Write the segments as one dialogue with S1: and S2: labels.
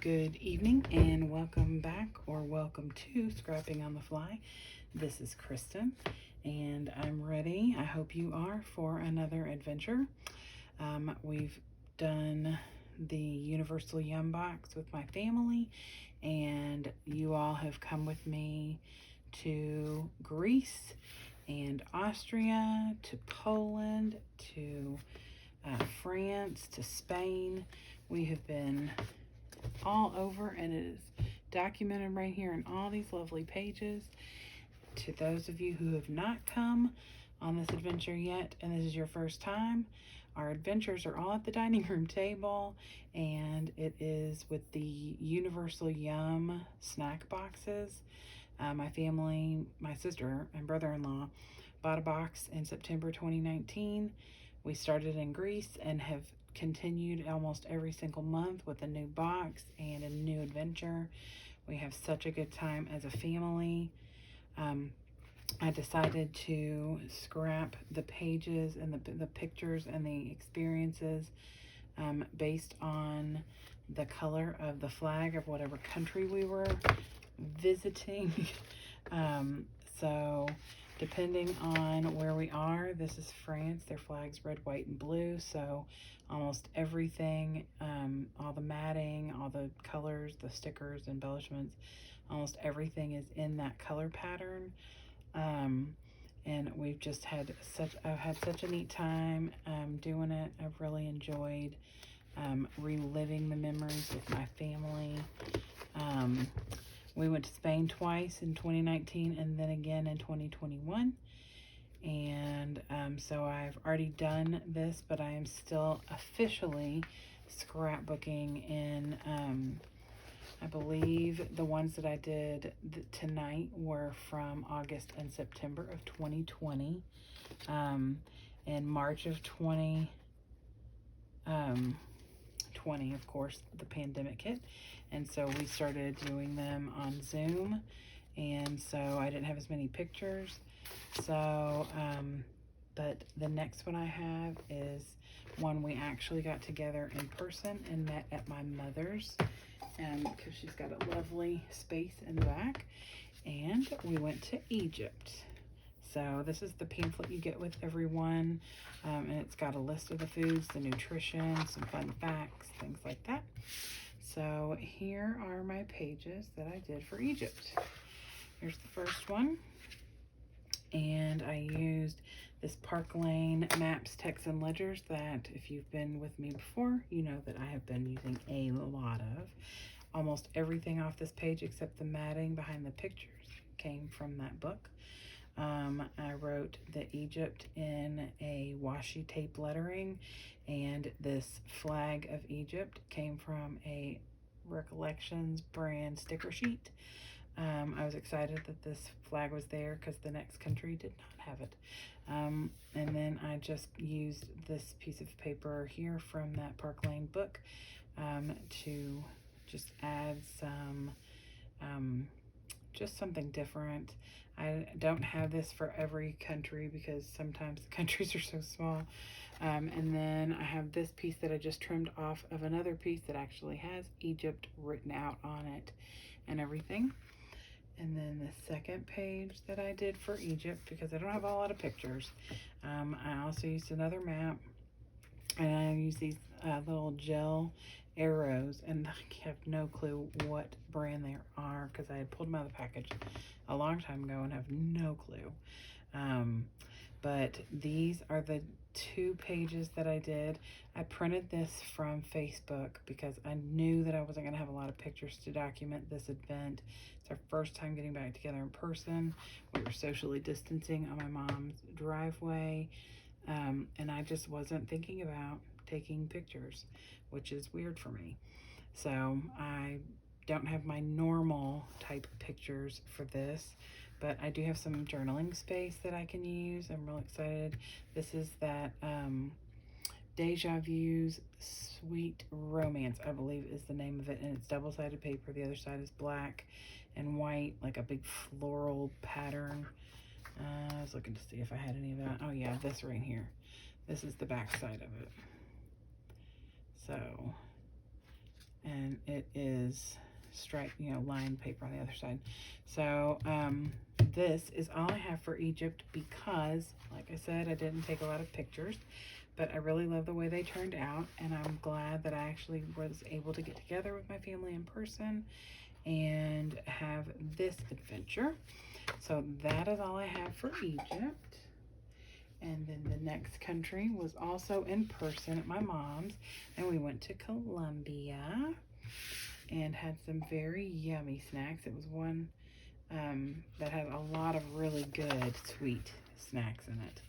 S1: Good evening and welcome back, or welcome to Scrapping on the Fly. This is Kristen and I'm ready, I hope you are, for another adventure. We've done the Universal Yum box with my family, and you all have come with me to Greece and Austria, to Poland, to France, to Spain. We have been all over, and it is documented right here in all these lovely pages. To those of you who have not come on this adventure yet, and this is your first time, our adventures are all at the dining room table, and it is with the Universal Yum snack boxes. My family, my sister and brother-in-law bought a box in September 2019. We started in Greece and have continued almost every single month with a new box and a new adventure. We have such a good time as a family. I decided to scrap the pages and the pictures and the experiences based on the color of the flag of whatever country we were visiting. So depending on where we are, this is France, their flag's red, white, and blue. So almost everything, all the matting, all the colors, the stickers, embellishments, almost everything is in that color pattern. And we've just had I've had such a neat time doing it. I've really enjoyed reliving the memories with my family. We went to Spain twice in 2019 and then again in 2021. And so I've already done this, but I am still officially scrapbooking in, I believe the ones that I did tonight were from August and September of 2020. In March of 2020, of course, the pandemic hit. And so we started doing them on Zoom. And so I didn't have as many pictures. So, but the next one I have is one we actually got together in person and met at my mother's, because she's got a lovely space in the back. And we went to Egypt. So this is the pamphlet you get with everyone, and it's got a list of the foods, the nutrition, some fun facts, things like that. So here are my pages that I did for Egypt. Here's the first one, and I used this Park Lane Maps Texan Ledgers that, if you've been with me before, you know that I have been using a lot of. Almost everything off this page except the matting behind the pictures came from that book. I wrote the Egypt in a washi tape lettering, and this flag of Egypt came from a Recollections brand sticker sheet. I was excited that this flag was there because the next country did not have it. And then I just used this piece of paper here from that Park Lane book to just add some, just something different. I don't have this for every country because sometimes the countries are so small. And then I have this piece that I just trimmed off of another piece that actually has Egypt written out on it and everything. And then the second page that I did for Egypt, because I don't have a lot of pictures, I also used another map, and I used these little gel arrows, and I have no clue what brand they are because I had pulled them out of the package a long time ago and have no clue. But these are the two pages that I did. I printed this from Facebook because I knew that I wasn't going to have a lot of pictures to document this event. It's our first time getting back together in person. We were socially distancing on my mom's driveway, and I just wasn't thinking about taking pictures, which is weird for me. So I don't have my normal type of pictures for this, but I do have some journaling space that I can use. I'm real excited. This is that Deja Vu's Sweet Romance, I believe is the name of it, and it's double-sided paper. The other side is black and white, like a big floral pattern. I was looking to see if I had any of that. Oh yeah, this right here. This is the back side of it. So, and it is striped, you know, lined paper on the other side. So this is all I have for Egypt because, like I said, I didn't take a lot of pictures, but I really love the way they turned out, and I'm glad that I actually was able to get together with my family in person and have this adventure. So that is all I have for Egypt. And then the next country was also in person at my mom's, and we went to Colombia and had some very yummy snacks. It was one that had a lot of really good sweet snacks in it.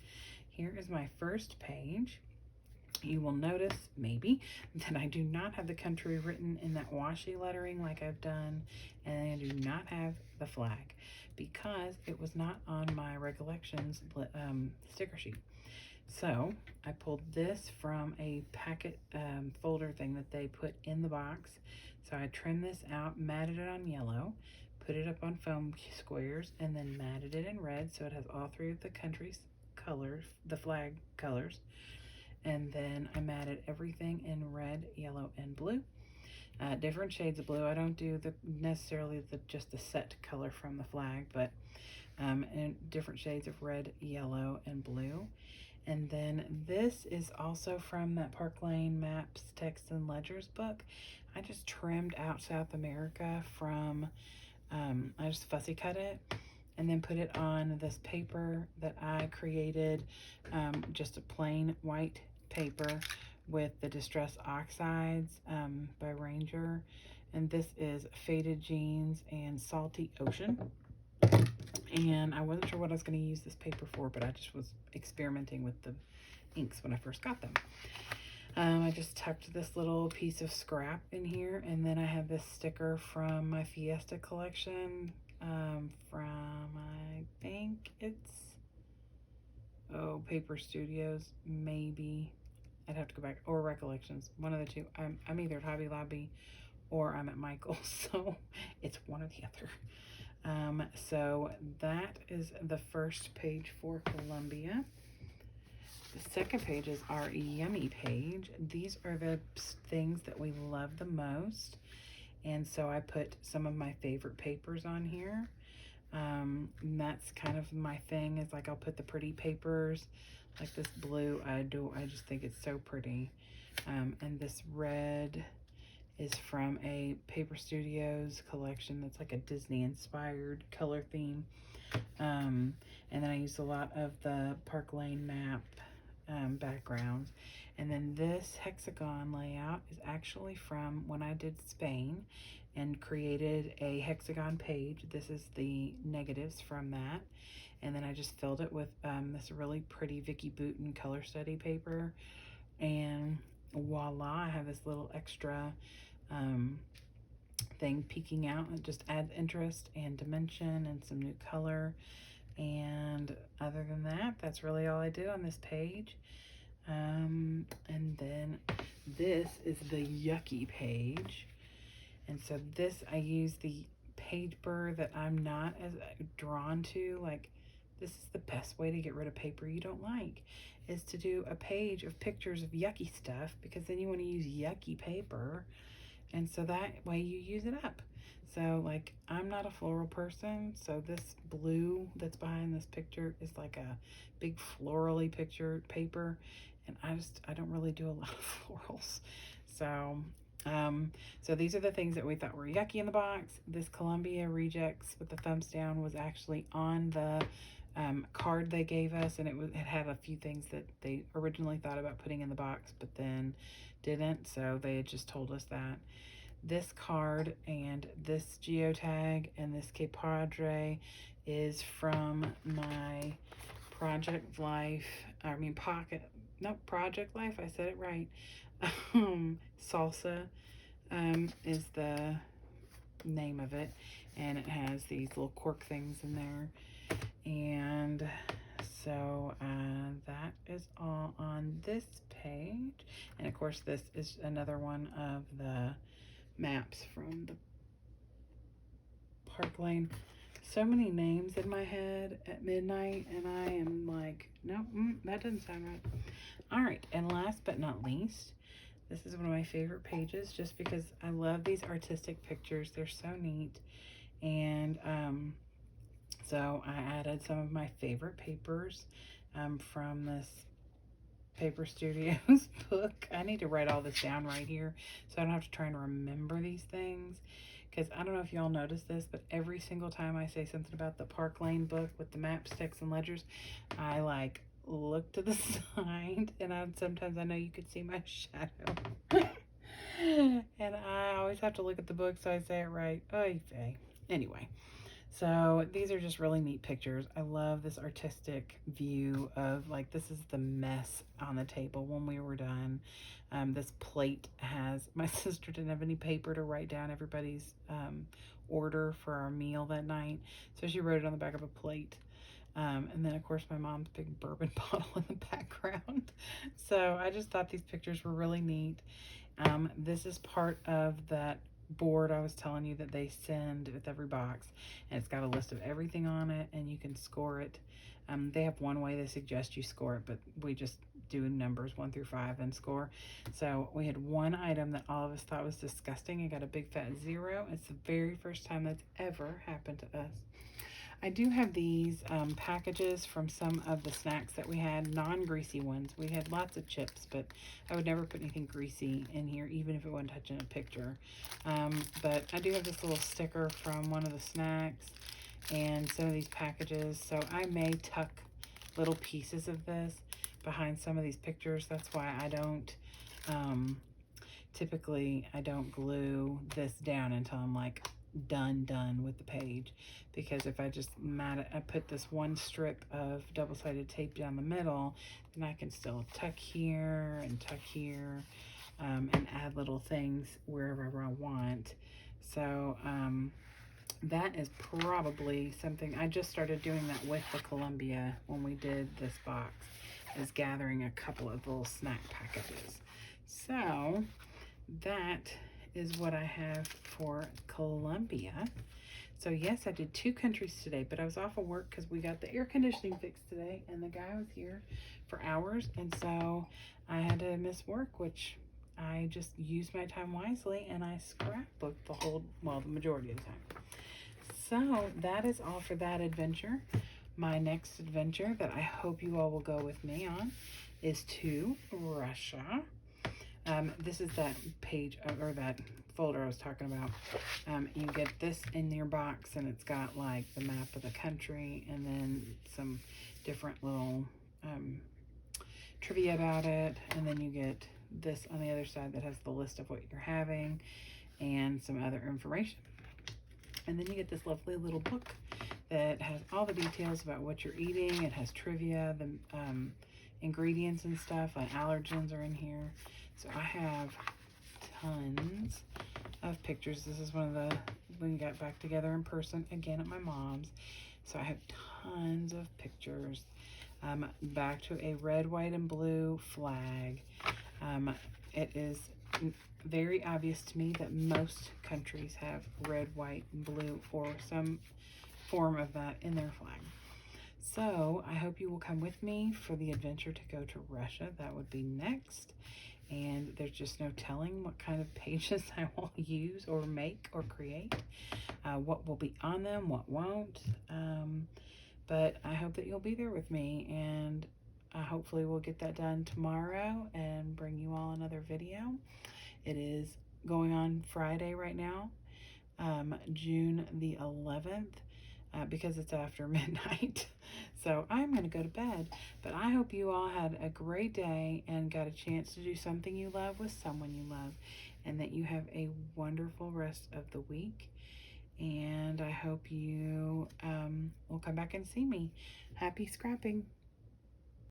S1: Here is my first page. You will notice, maybe, that I do not have the country written in that washi lettering like I've done, and I do not have the flag because it was not on my Recollections sticker sheet. So I pulled this from a packet folder thing that they put in the box. So I trimmed this out, matted it on yellow, put it up on foam squares, and then matted it in red so it has all three of the country's colors, the flag colors. And then I matted everything in red, yellow, and blue. Different shades of blue. I don't do necessarily just the set color from the flag, but in different shades of red, yellow, and blue. And then this is also from that Park Lane Maps, Text, and Ledgers book. I just trimmed out South America from, I just fussy cut it and then put it on this paper that I created, just a plain white paper with the Distress Oxides by Ranger. And this is Faded Jeans and Salty Ocean. And I wasn't sure what I was going to use this paper for, but I just was experimenting with the inks when I first got them. I just tucked this little piece of scrap in here, and then I have this sticker from my Fiesta collection from, I think it's, Paper Studios, maybe. I'd have to go back, or Recollections, one of the two. I'm either at Hobby Lobby or I'm at Michael's, so it's one or the other. So that is the first page for Colombia. The second page is our yummy page. These are the things that we love the most. And so I put some of my favorite papers on here. And that's kind of my thing, is like I'll put the pretty papers, like this blue. I just think it's so pretty. And this red is from a Paper Studios collection that's like a Disney inspired color theme. And then I used a lot of the Park Lane map backgrounds. And then this hexagon layout is actually from when I did Spain and created a hexagon page. This is the negatives from that. And then I just filled it with this really pretty Vicki Boutin color study paper. And voila, I have this little extra thing peeking out. It just adds interest and dimension and some new color. And other than that, that's really all I did on this page. And then this is the yucky page. And so this, I use the paper that I'm not as drawn to. Like, this is the best way to get rid of paper you don't like, is to do a page of pictures of yucky stuff, because then you want to use yucky paper. And so that way you use it up. So like, I'm not a floral person, so this blue that's behind this picture is like a big florally picture paper, and I don't really do a lot of florals. So so these are the things that we thought were yucky in the box. This Columbia Rejects with the thumbs down was actually on the card they gave us, and it had a few things that they originally thought about putting in the box but then didn't, so they had just told us that. This card and this geotag and this Cape Padre is from my Project Life, Project Life, I said it right. Salsa is the name of it, and it has these little cork things in there. And so that is all on this page. And of course, this is another one of the maps from the Park Lane. So many names in my head at midnight, and I am like, no, that doesn't sound right. All right, and last but not least, This is one of my favorite pages just because I love these artistic pictures. They're so neat. And so I added some of my favorite papers from this Paper Studios book. I need to write all this down right here so I don't have to try and remember these things. Because I don't know if y'all noticed this, but every single time I say something about the Park Lane book with the maps, sticks, and ledgers, I like look to the side, and sometimes I know you could see my shadow. And I always have to look at the book so I say it right. Oy vey. Anyway, so these are just really neat pictures. I love this artistic view of, like, this is the mess on the table when we were done. This plate has, my sister didn't have any paper to write down everybody's order for our meal that night, so she wrote it on the back of a plate. And then, of course, my mom's big bourbon bottle in the background. So I just thought these pictures were really neat. This is part of that board I was telling you that they send with every box, and it's got a list of everything on it, and you can score it. They have one way they suggest you score it, but we just do numbers 1 through 5 and score. So we had one item that all of us thought was disgusting and got a big fat 0. It's the very first time that's ever happened to us. I do have these packages from some of the snacks that we had, non-greasy ones. We had lots of chips, but I would never put anything greasy in here, even if it wasn't touching a picture. But I do have this little sticker from one of the snacks and some of these packages, so I may tuck little pieces of this behind some of these pictures. That's why I don't, typically, I don't glue this down until I'm like done with the page, because if I just I put this one strip of double-sided tape down the middle, then I can still tuck here and tuck here, and add little things wherever I want. So that is probably something I just started doing that with the Columbia when we did this box, is gathering a couple of little snack packages. So that is what I have for Columbia. So yes, I did 2 countries today, but I was off of work because we got the air conditioning fixed today, and the guy was here for hours, and so I had to miss work, which I just used my time wisely, and I scrapbooked the majority of the time. So that is all for that adventure. My next adventure that I hope you all will go with me on is to Russia. This is that page, or that folder I was talking about. You get this in your box, and it's got like the map of the country and then some different little trivia about it, and then you get this on the other side that has the list of what you're having and some other information. And then you get this lovely little book that has all the details about what you're eating. It has trivia, the ingredients and stuff, like allergens are in here. So I have tons of pictures. This is one of the, when we got back together in person again at my mom's. So I have tons of pictures. Back to a red, white, and blue flag. It is very obvious to me that most countries have red, white, and blue, or some form of that in their flag. So I hope you will come with me for the adventure to go to Russia. That would be next. And there's just no telling what kind of pages I will use or make or create, what will be on them, what won't. But I hope that you'll be there with me, and hopefully we'll get that done tomorrow and bring you all another video. It is going on Friday right now, June the 11th, because it's after midnight. So I'm going to go to bed. But I hope you all had a great day and got a chance to do something you love with someone you love, and that you have a wonderful rest of the week. And I hope you will come back and see me. Happy scrapping.